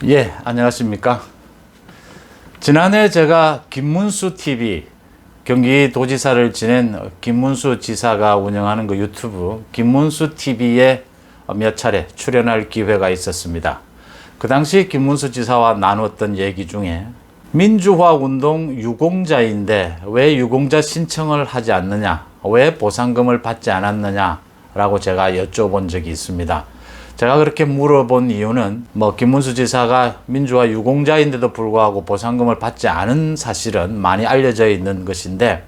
예, 안녕하십니까. 지난해 제가 김문수 TV, 경기도지사를 지낸 김문수 지사가 운영하는 그 유튜브 김문수 TV에 몇 차례 출연할 기회가 있었습니다. 그 당시 김문수 지사와 나눴던 얘기 중에 민주화 운동 유공자인데 왜 유공자 신청을 하지 않느냐, 왜 보상금을 받지 않았느냐 라고 제가 여쭤본 적이 있습니다. 제가 그렇게 물어본 이유는 김문수 지사가 민주화 유공자인데도 불구하고 보상금을 받지 않은 사실은 많이 알려져 있는 것인데,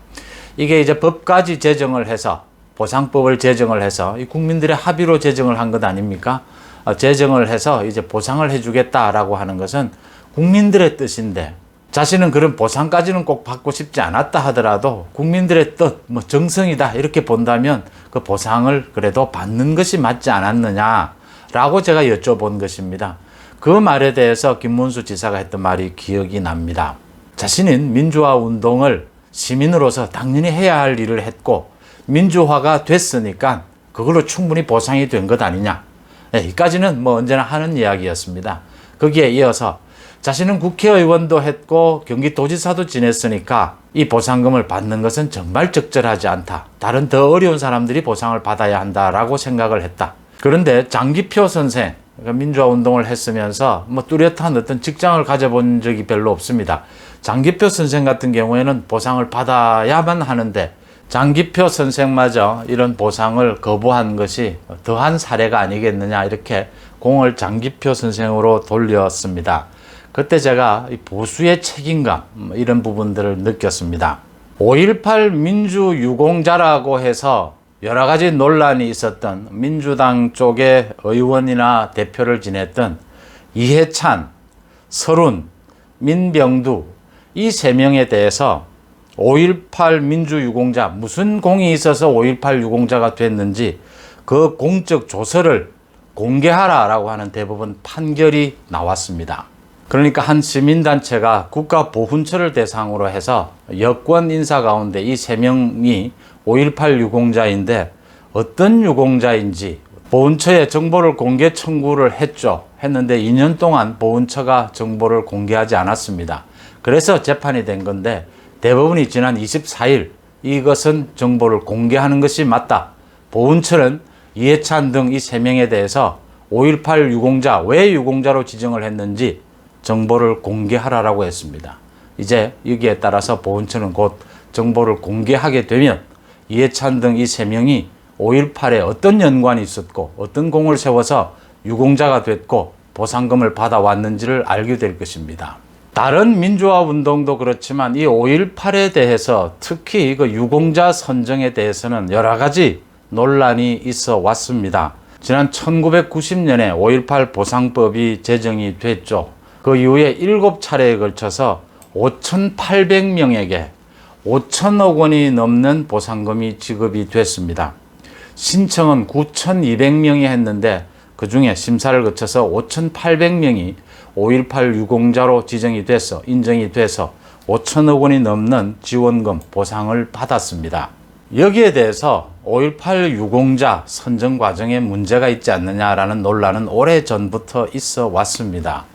이게 이제 법까지 제정을 해서 보상법을 제정을 해서 이 국민들의 합의로 제정을 한 것 아닙니까? 제정을 해서 이제 보상을 해주겠다라고 하는 것은 국민들의 뜻인데, 자신은 그런 보상까지는 꼭 받고 싶지 않았다 하더라도 국민들의 뜻, 정성이다 이렇게 본다면 그 보상을 그래도 받는 것이 맞지 않았느냐 라고 제가 여쭤본 것입니다. 그 말에 대해서 김문수 지사가 했던 말이 기억이 납니다. 자신은 민주화 운동을 시민으로서 당연히 해야 할 일을 했고 민주화가 됐으니까 그걸로 충분히 보상이 된 것 아니냐. 여기까지는 언제나 하는 이야기였습니다. 거기에 이어서 자신은 국회의원도 했고 경기도지사도 지냈으니까 이 보상금을 받는 것은 정말 적절하지 않다. 다른 더 어려운 사람들이 보상을 받아야 한다라고 생각을 했다. 그런데 장기표 선생, 민주화 운동을 했으면서 뚜렷한 어떤 직장을 가져본 적이 별로 없습니다. 장기표 선생 같은 경우에는 보상을 받아야만 하는데 장기표 선생마저 이런 보상을 거부한 것이 더한 사례가 아니겠느냐, 이렇게 공을 장기표 선생으로 돌렸습니다. 그때 제가 보수의 책임감 이런 부분들을 느꼈습니다. 5.18 민주유공자라고 해서 여러 가지 논란이 있었던 민주당 쪽의 의원이나 대표를 지냈던 이해찬, 설훈, 민병두 이 세 명에 대해서 5.18 민주유공자, 무슨 공이 있어서 5.18 유공자가 됐는지 그 공적 조서를 공개하라라고 하는 대법원 판결이 나왔습니다. 그러니까 한 시민단체가 국가보훈처를 대상으로 해서 여권 인사 가운데 이 세 명이 5.18 유공자인데 어떤 유공자인지 보훈처에 정보를 공개 청구를 했는데 2년 동안 보훈처가 정보를 공개하지 않았습니다. 그래서 재판이 된 건데 대법원이 지난 24일 이것은 정보를 공개하는 것이 맞다. 보훈처는 이해찬 등 이 세 명에 대해서 5.18 유공자, 왜 유공자로 지정을 했는지 정보를 공개하라고 했습니다. 이제 여기에 따라서 보훈처는 곧 정보를 공개하게 되면 이해찬 등 이 세 명이 5.18에 어떤 연관이 있었고 어떤 공을 세워서 유공자가 됐고 보상금을 받아왔는지를 알게 될 것입니다. 다른 민주화 운동도 그렇지만 이 5.18에 대해서 특히 그 유공자 선정에 대해서는 여러 가지 논란이 있어 왔습니다. 지난 1990년에 5.18 보상법이 제정이 됐죠. 그 이후에 7차례에 걸쳐서 5,800명에게 5천억 원이 넘는 보상금이 지급이 됐습니다. 신청은 9,200명이 했는데 그 중에 심사를 거쳐서 5,800명이 5.18 유공자로 지정이 돼서 인정이 돼서 5천억 원이 넘는 지원금 보상을 받았습니다. 여기에 대해서 5.18 유공자 선정 과정에 문제가 있지 않느냐라는 논란은 오래전부터 있어 왔습니다.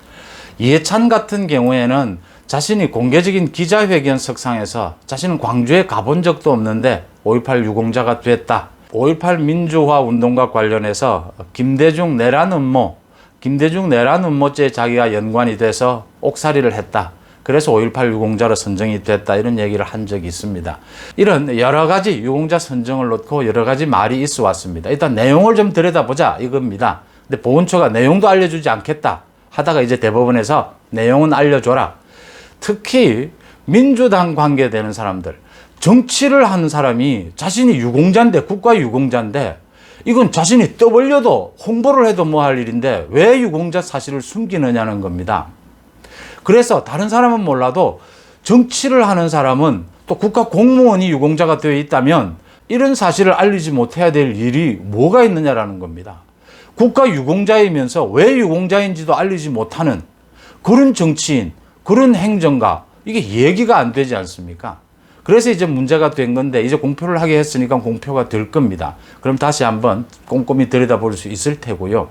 이해찬 같은 경우에는 자신이 공개적인 기자회견석상에서 자신은 광주에 가본 적도 없는데 5.18 유공자가 됐다. 5.18 민주화 운동과 관련해서 김대중 내란 음모죄에 자기가 연관이 돼서 옥살이를 했다. 그래서 5.18 유공자로 선정이 됐다. 이런 얘기를 한 적이 있습니다. 이런 여러 가지 유공자 선정을 놓고 여러 가지 말이 있어 왔습니다. 일단 내용을 좀 들여다보자 이겁니다. 근데 보훈처가 내용도 알려주지 않겠다 하다가 이제 대법원에서 내용은 알려줘라. 특히 민주당 관계되는 사람들, 정치를 하는 사람이 자신이 유공자인데, 국가 유공자인데 이건 자신이 떠벌려도 홍보를 해도 뭐 할 일인데 왜 유공자 사실을 숨기느냐는 겁니다. 그래서 다른 사람은 몰라도 정치를 하는 사람은 또 국가 공무원이 유공자가 되어 있다면 이런 사실을 알리지 못해야 될 일이 뭐가 있느냐라는 겁니다. 국가 유공자이면서 왜 유공자인지도 알리지 못하는 그런 정치인, 그런 행정가, 이게 얘기가 안 되지 않습니까? 그래서 이제 문제가 된 건데 이제 공표를 하게 했으니까 공표가 될 겁니다. 그럼 다시 한번 꼼꼼히 들여다볼 수 있을 테고요.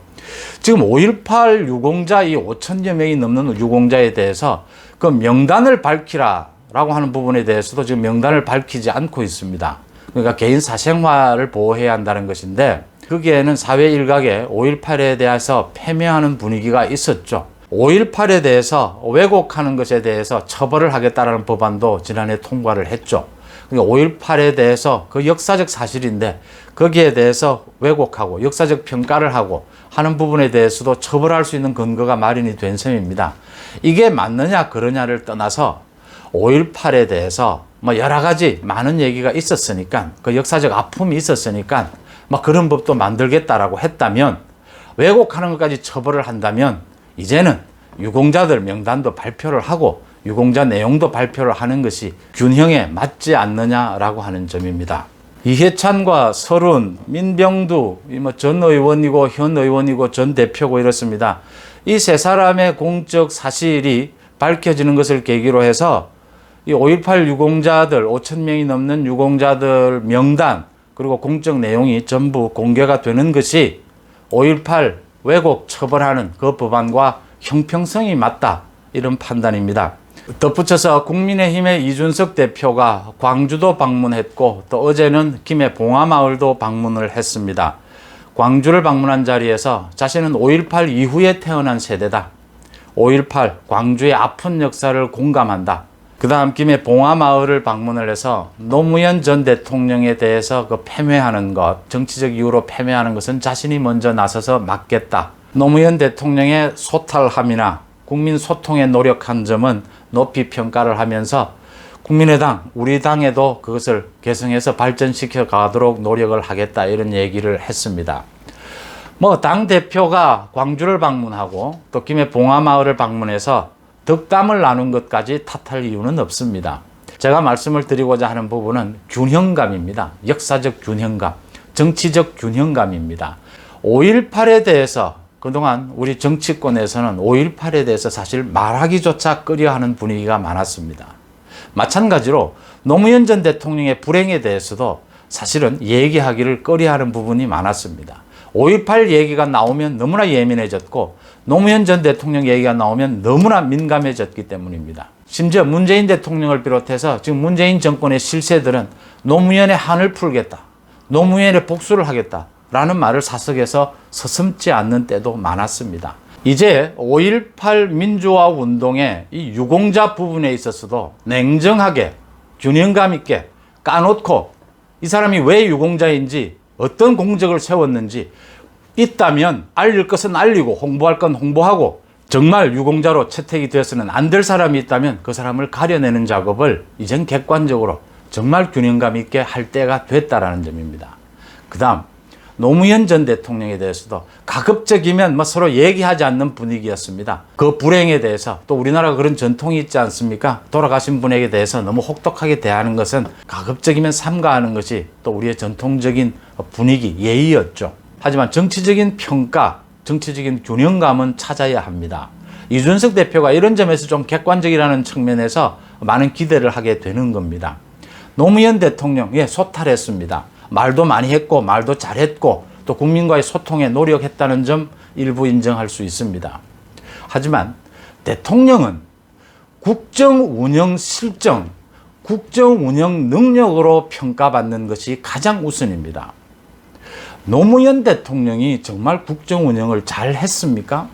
지금 5.18 유공자 이 5천여 명이 넘는 유공자에 대해서 그 명단을 밝히라라고 하는 부분에 대해서도 지금 명단을 밝히지 않고 있습니다. 그러니까 개인 사생활을 보호해야 한다는 것인데 거기에는 사회 일각에 5.18에 대해서 패배하는 분위기가 있었죠. 5.18에 대해서 왜곡하는 것에 대해서 처벌을 하겠다라는 법안도 지난해 통과를 했죠. 그러니까 5.18에 대해서 그 역사적 사실인데 거기에 대해서 왜곡하고 역사적 평가를 하고 하는 부분에 대해서도 처벌할 수 있는 근거가 마련이 된 셈입니다. 이게 맞느냐 그러냐를 떠나서 5.18에 대해서 뭐 여러 가지 많은 얘기가 있었으니까 그 역사적 아픔이 있었으니까 뭐 그런 법도 만들겠다라고 했다면 왜곡하는 것까지 처벌을 한다면 이제는 유공자들 명단도 발표를 하고 유공자 내용도 발표를 하는 것이 균형에 맞지 않느냐라고 하는 점입니다. 이해찬과 설훈, 민병두, 전 의원이고 현 의원이고 전 대표고 이렇습니다. 이 세 사람의 공적 사실이 밝혀지는 것을 계기로 해서 이 5.18 유공자들 5천 명이 넘는 유공자들 명단 그리고 공적 내용이 전부 공개가 되는 것이 5.18 왜곡 처벌하는 그 법안과 형평성이 맞다 이런 판단입니다. 덧붙여서 국민의힘의 이준석 대표가 광주도 방문했고 또 어제는 김해 봉화마을도 방문을 했습니다. 광주를 방문한 자리에서 자신은 5.18 이후에 태어난 세대다. 5.18 광주의 아픈 역사를 공감한다. 그 다음 김해 봉화마을을 방문을 해서 노무현 전 대통령에 대해서 그 패배하는 것, 정치적 이유로 패배하는 것은 자신이 먼저 나서서 막겠다. 노무현 대통령의 소탈함이나 국민 소통에 노력한 점은 높이 평가를 하면서 국민의당, 우리 당에도 그것을 개성해서 발전시켜 가도록 노력을 하겠다 이런 얘기를 했습니다. 당 대표가 광주를 방문하고 또 김해 봉화마을을 방문해서 덕담을 나눈 것까지 탓할 이유는 없습니다. 제가 말씀을 드리고자 하는 부분은 균형감입니다. 역사적 균형감, 정치적 균형감입니다. 5.18에 대해서 그동안 우리 정치권에서는 5.18에 대해서 사실 말하기조차 꺼려하는 분위기가 많았습니다. 마찬가지로 노무현 전 대통령의 불행에 대해서도 사실은 얘기하기를 꺼려하는 부분이 많았습니다. 5.18 얘기가 나오면 너무나 예민해졌고 노무현 전 대통령 얘기가 나오면 너무나 민감해졌기 때문입니다. 심지어 문재인 대통령을 비롯해서 지금 문재인 정권의 실세들은 노무현의 한을 풀겠다, 노무현의 복수를 하겠다 라는 말을 사석에서 서슴지 않는 때도 많았습니다. 이제 5.18 민주화 운동의 이 유공자 부분에 있어서도 냉정하게 균형감 있게 까놓고 이 사람이 왜 유공자인지 어떤 공적을 세웠는지 있다면 알릴 것은 알리고 홍보할 건 홍보하고 정말 유공자로 채택이 되어서는 안 될 사람이 있다면 그 사람을 가려내는 작업을 이젠 객관적으로 정말 균형감 있게 할 때가 됐다라는 점입니다. 그 다음 노무현 전 대통령에 대해서도 가급적이면 서로 얘기하지 않는 분위기였습니다. 그 불행에 대해서 또 우리나라가 그런 전통이 있지 않습니까? 돌아가신 분에게 대해서 너무 혹독하게 대하는 것은 가급적이면 삼가하는 것이 또 우리의 전통적인 분위기, 예의였죠. 하지만 정치적인 평가, 정치적인 균형감은 찾아야 합니다. 이준석 대표가 이런 점에서 좀 객관적이라는 측면에서 많은 기대를 하게 되는 겁니다. 노무현 대통령, 소탈했습니다. 말도 많이 했고 말도 잘했고 또 국민과의 소통에 노력했다는 점 일부 인정할 수 있습니다. 하지만 대통령은 국정 운영 실정, 국정 운영 능력으로 평가받는 것이 가장 우선입니다. 노무현 대통령이 정말 국정 운영을 잘 했습니까?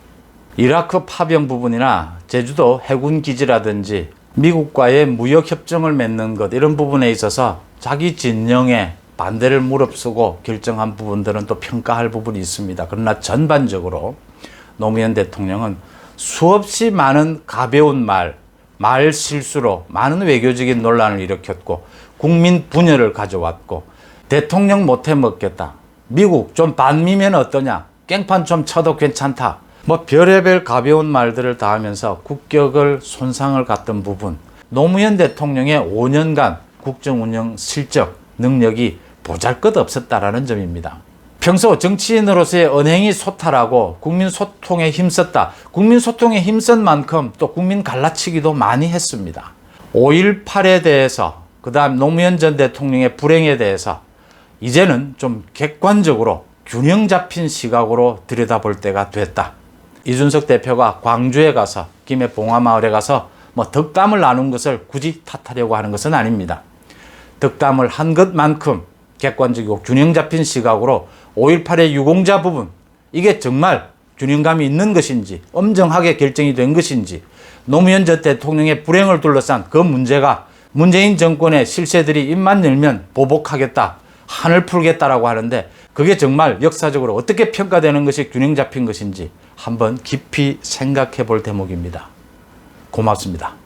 이라크 파병 부분이나 제주도 해군 기지라든지 미국과의 무역 협정을 맺는 것 이런 부분에 있어서 자기 진영에 반대를 무릅쓰고 결정한 부분들은 또 평가할 부분이 있습니다. 그러나 전반적으로 노무현 대통령은 수없이 많은 가벼운 말 실수로 많은 외교적인 논란을 일으켰고 국민 분열을 가져왔고 대통령 못해 먹겠다. 미국 좀 반미면 어떠냐. 깽판 좀 쳐도 괜찮다. 별의별 가벼운 말들을 다 하면서 국격을 손상을 갔던 부분. 노무현 대통령의 5년간 국정운영 실적, 능력이 보잘것없었다라는 점입니다. 평소 정치인으로서의 언행이 소탈하고 국민 소통에 힘썼다. 국민 소통에 힘쓴 만큼 또 국민 갈라치기도 많이 했습니다. 5.18에 대해서 그다음 노무현 전 대통령의 불행에 대해서 이제는 좀 객관적으로 균형 잡힌 시각으로 들여다볼 때가 됐다. 이준석 대표가 광주에 가서 김해 봉화마을에 가서 뭐 덕담을 나눈 것을 굳이 탓하려고 하는 것은 아닙니다. 덕담을 한 것만큼 객관적이고 균형 잡힌 시각으로 5.18의 유공자 부분, 이게 정말 균형감이 있는 것인지, 엄정하게 결정이 된 것인지, 노무현 전 대통령의 불행을 둘러싼 그 문제가 문재인 정권의 실세들이 입만 열면 보복하겠다, 한을 풀겠다라고 하는데, 그게 정말 역사적으로 어떻게 평가되는 것이 균형 잡힌 것인지 한번 깊이 생각해 볼 대목입니다. 고맙습니다.